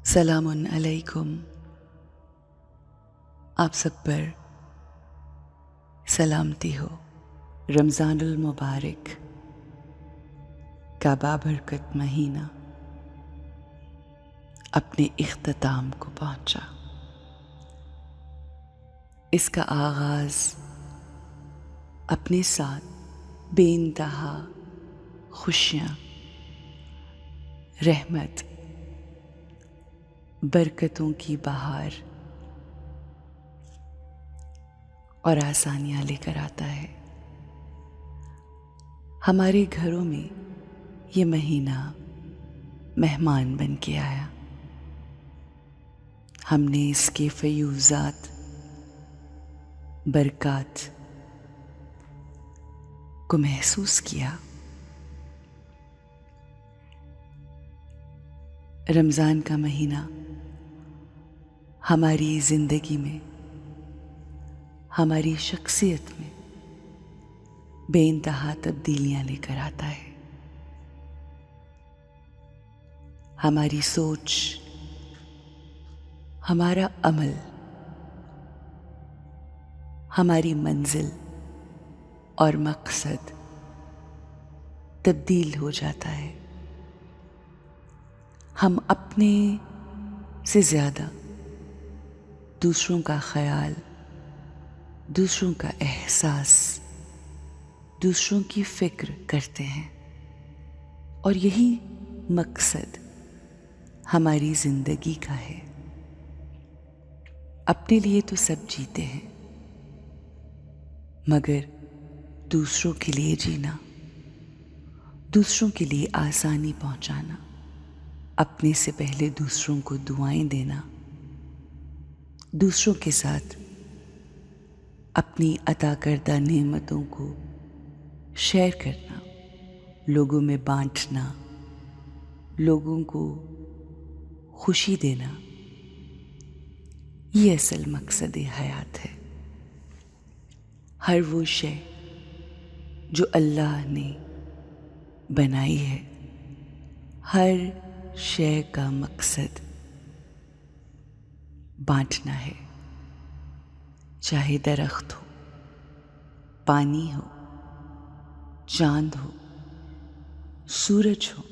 سلام علیکم. آپ سب پر سلامتی ہو. رمضان المبارک کا بابرکت مہینہ اپنے اختتام کو پہنچا. اس کا آغاز اپنے ساتھ بے انتہا خوشیاں، رحمت، برکتوں کی بہار اور آسانیاں لے کر آتا ہے. ہمارے گھروں میں یہ مہینہ مہمان بن کے آیا. ہم نے اس کے فیوزات، برکات کو محسوس کیا. رمضان کا مہینہ ہماری زندگی میں، ہماری شخصیت میں بے انتہا تبدیلیاں لے کر آتا ہے. ہماری سوچ، ہمارا عمل، ہماری منزل اور مقصد تبدیل ہو جاتا ہے. ہم اپنے سے زیادہ دوسروں کا خیال، دوسروں کا احساس، دوسروں کی فکر کرتے ہیں، اور یہی مقصد ہماری زندگی کا ہے. اپنے لیے تو سب جیتے ہیں، مگر دوسروں کے لیے جینا، دوسروں کے لیے آسانی پہنچانا، اپنے سے پہلے دوسروں کو دعائیں دینا، دوسروں کے ساتھ اپنی عطا کردہ نعمتوں کو شیئر کرنا، لوگوں میں بانٹنا، لوگوں کو خوشی دینا، یہ اصل مقصد حیات ہے. ہر وہ شے جو اللہ نے بنائی ہے، ہر شے کا مقصد بانٹنا ہے. چاہے درخت ہو، پانی ہو، چاند ہو، سورج ہو،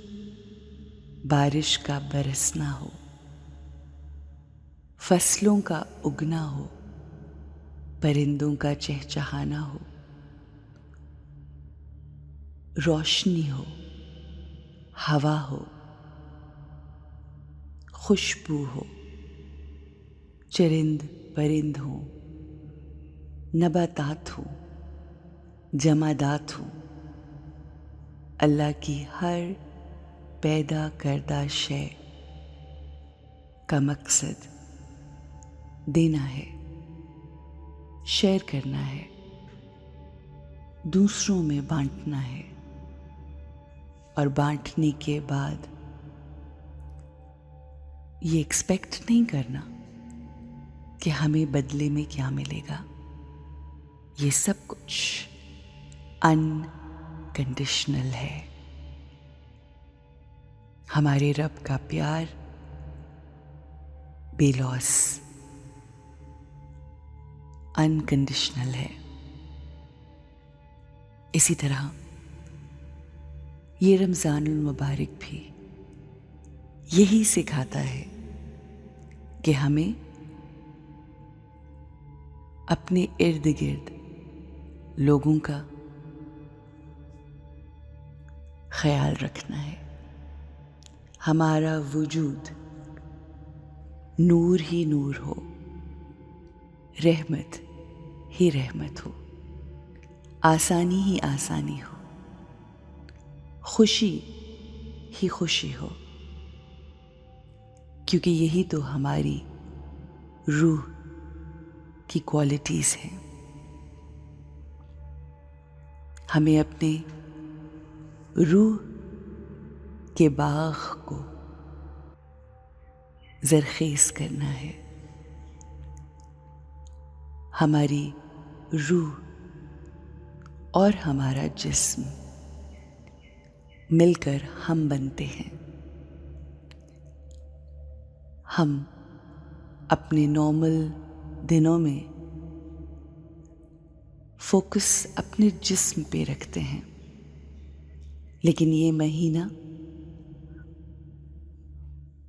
بارش کا برسنا ہو، فصلوں کا اگنا ہو، پرندوں کا چہچہانا ہو، روشنی ہو، ہوا ہو، خوشبو ہو، چرند پرند ہوں، نباتات ہوں، جمادات ہوں، اللہ کی ہر پیدا کردہ شے کا مقصد دینا ہے، شیئر کرنا ہے، دوسروں میں بانٹنا ہے، اور بانٹنے کے بعد یہ ایکسپیکٹ نہیں کرنا کہ ہمیں بدلے میں کیا ملے گا. یہ سب کچھ انکنڈیشنل ہے. ہمارے رب کا پیار بے لوث، انکنڈیشنل ہے. اسی طرح یہ رمضان المبارک بھی یہی سکھاتا ہے کہ ہمیں اپنے ارد گرد لوگوں کا خیال رکھنا ہے. ہمارا وجود نور ہی نور ہو، رحمت ہی رحمت ہو، آسانی ہی آسانی ہو، خوشی ہی خوشی ہو، کیونکہ یہی تو ہماری روح کی کوالٹیز ہیں. ہمیں اپنے روح کے باغ کو زرخیز کرنا ہے. ہماری روح اور ہمارا جسم مل کر ہم بنتے ہیں. ہم اپنے نارمل دنوں میں فوکس اپنے جسم پہ رکھتے ہیں، لیکن یہ مہینہ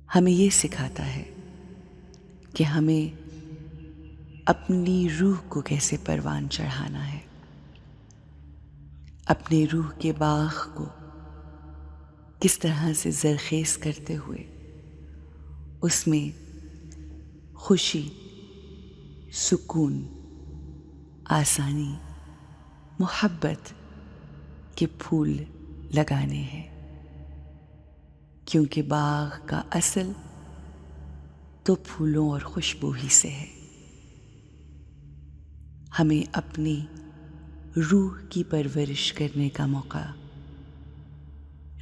ہمیں یہ سکھاتا ہے کہ ہمیں اپنی روح کو کیسے پروان چڑھانا ہے، اپنے روح کے باغ کو کس طرح سے زرخیز کرتے ہوئے اس میں خوشی، سکون، آسانی، محبت کے پھول لگانے ہیں، کیونکہ باغ کا اصل تو پھولوں اور خوشبو ہی سے ہے۔ ہمیں اپنی روح کی پرورش کرنے کا موقع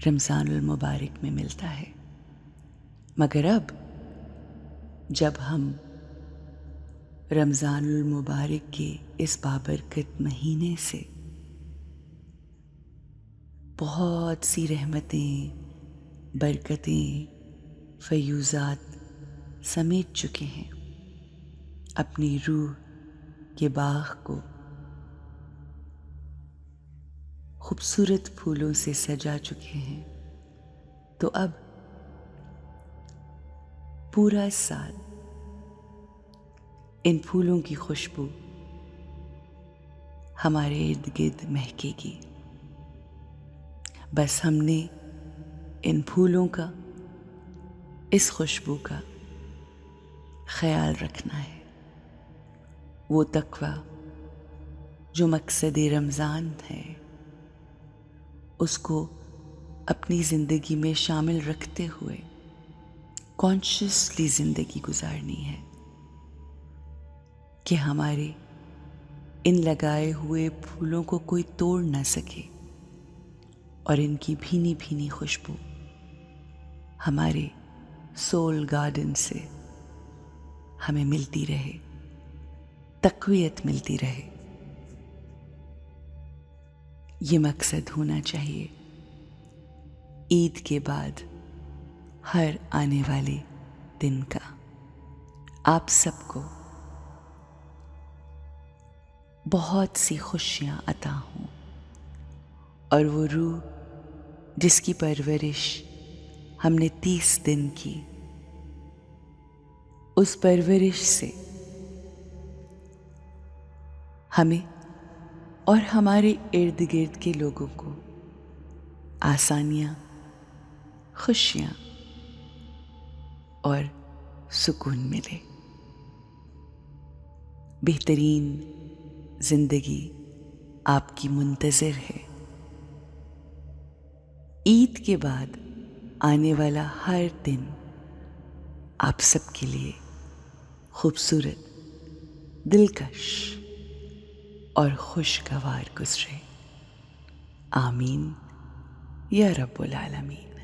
رمضان المبارک میں ملتا ہے، مگر اب جب ہم رمضان المبارک کے اس بابرکت مہینے سے بہت سی رحمتیں، برکتیں، فیوزات سمیٹ چکے ہیں، اپنی روح کے باغ کو خوبصورت پھولوں سے سجا چکے ہیں، تو اب پورا سال ان پھولوں کی خوشبو ہمارے ارد گرد مہکے گی۔ بس ہم نے ان پھولوں کا، اس خوشبو کا خیال رکھنا ہے، وہ تقویٰ جو مقصد رمضان ہے اس کو اپنی زندگی میں شامل رکھتے ہوئے کانشیسلی زندگی گزارنی ہے کہ ہمارے ان لگائے ہوئے پھولوں کو کوئی توڑ نہ سکے، اور ان کی بھینی بھینی خوشبو ہمارے سول گارڈن سے ہمیں ملتی رہے، تقویت ملتی رہے۔ یہ مقصد ہونا چاہیے عید کے بعد ہر آنے والے دن کا۔ آپ سب کو بہت سی خوشیاں عطا ہوں، اور وہ روح جس کی پرورش ہم نے 30 دن کی، اس پرورش سے ہمیں اور ہمارے ارد گرد کے لوگوں کو آسانیاں، خوشیاں اور سکون ملے۔ بہترین زندگی آپ کی منتظر ہے۔ عید کے بعد آنے والا ہر دن آپ سب کے لیے خوبصورت، دلکش اور خوشگوار گزرے۔ آمین یا رب العالمین۔